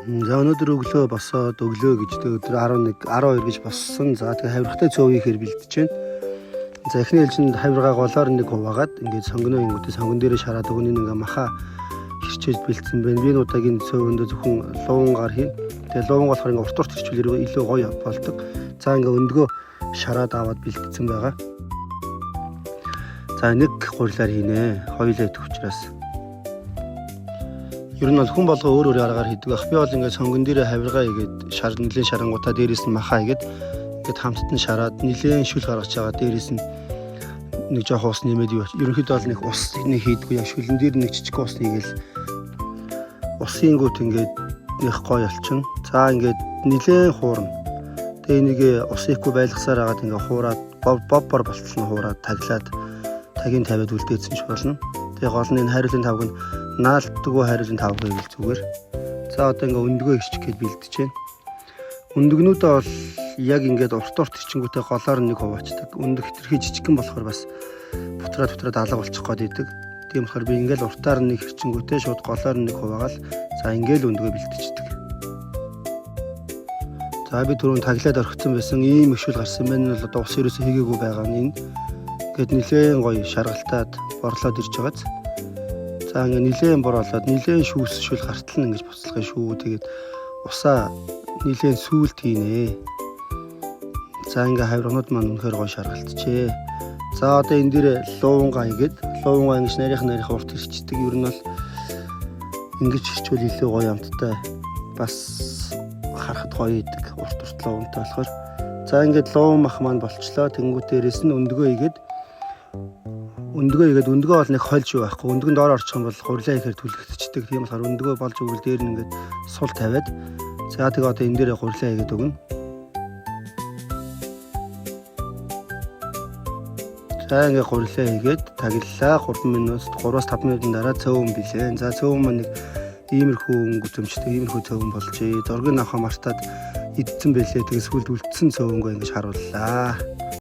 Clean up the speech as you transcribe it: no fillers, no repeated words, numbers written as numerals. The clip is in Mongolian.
За өнөөдөр өглөө босоод өглөө гэж өдөр 11 12 гэж боссон. За тэгээ хавиргатай цөв хийхээр бэлдэж байна. За эхний ээлжинд хавиргаа голоор нэг хуваагаад ингээд сонгоно ингүүтээ сонгон дээрээ шараад өгнө ингээ маха хэрчээж бэлдсэн байна. Би энэ удаагийн цөвөндөө зөвхөн луунгаар хийн. Тэгээ луун болохоор ингээ урт урт хэрчүүлэр илүү гоё болдог. За ингээ өндгөө шараад аваад бэлдсэн байгаа. За нэг гурилаар хийнэ. Хоёулаа идэх учраас. Ер нь бол хүн болго өөр өөр аргаар хийдэг байх. Би бол ингээд сонгон дээрээ хавиргаа игээд нэлээд шарангуудаа дээрээс нь маха игээд ингээд хамтд нь шараад нэлээд шүл гаргаж байгаа. Дээрээс нь нэг жоох ус нэмээд юу. Ерөнхийдөө бол нэг ус нэг хийдгүй. Шүлэн дээр нэг жижиг ус хийгээл усын гүт ингээд нэг гоё олчин. За ингээд нэлээд хуурна. Тэгээ энийг ус ихгүй байлгасаар агаад ингээд хуураад боббор болцсон хуураад таглаад тагийн тавиад үлдээсэн ч болно. Тэгээ гол нь энэ хариулын тавг нь наалтдаггүй хариулын тавг байвал зүгээр. За одоо ингээ өндгөө ирчих гээд бэлдэж байна. Өндгнүүдээ бол яг ингээд урт ирчингүүтээ голоор нэг хуваачдаг. Өндөг хитрхи жижигхэн болохоор бас бутраад алга болчих гээд идэг. Тийм болохоор би ингээл уртаар нэг ирчингүүтээ шууд голоор нэг хуваагаал за ингээл өндгөө бэлдэждэг. За би түрүүн таглаад орхицсан байсан ийм өшүүл гарсан байна. Одоо ус ерөөсө хийгээгүй байгаа нь ингээд нэлээд гоё шаргалтаад борлоод ирж байгааз. За ингээ нэлээд борлоод нэлээд шүүсшүүл гартал нь ингэж буцалгын шүү. Тэгээд усаа нэлээд сүулт хийнэ. За ингээ хавирганууд маань үнэхээр гоё шаргалтжээ. За одоо энэ дээр луунгаа игээд луунгаа ингэж нарийнх урт ирчдэг. Ер нь бол ингэж ирчвэл илүү гоё амттай бас харахад гоё идэг. Урт луунтай болохоор. За ингээд луун мах маань болчлоо. Тэнгүүт дээрээс нь өндгөө игээд өндгөө бол нэг хольж юу байхгүй. Өндгөн доор орчих юм бол гурилаа ихээр түлхэгдчихдэг. Тийм болохоор өндгөө болж өгвөл дээр нь ингээд сул тавиад. За тэгээ одоо энэ дээрээ гурилаа игээд өгнө. За ингээд гурилаа игээд таглалаа 3 минут 3-5 минутын дараа цөөвөн билээ. За цөөвөн маань нэг иймэрхүү өнгөцөмчтэй иймэрхүү цөөвөн болжээ. Зургийг авах мартаад идсэн байлээ. Тэгээ сүлд үлдсэн цөөвөнгөө ингэж харууллаа.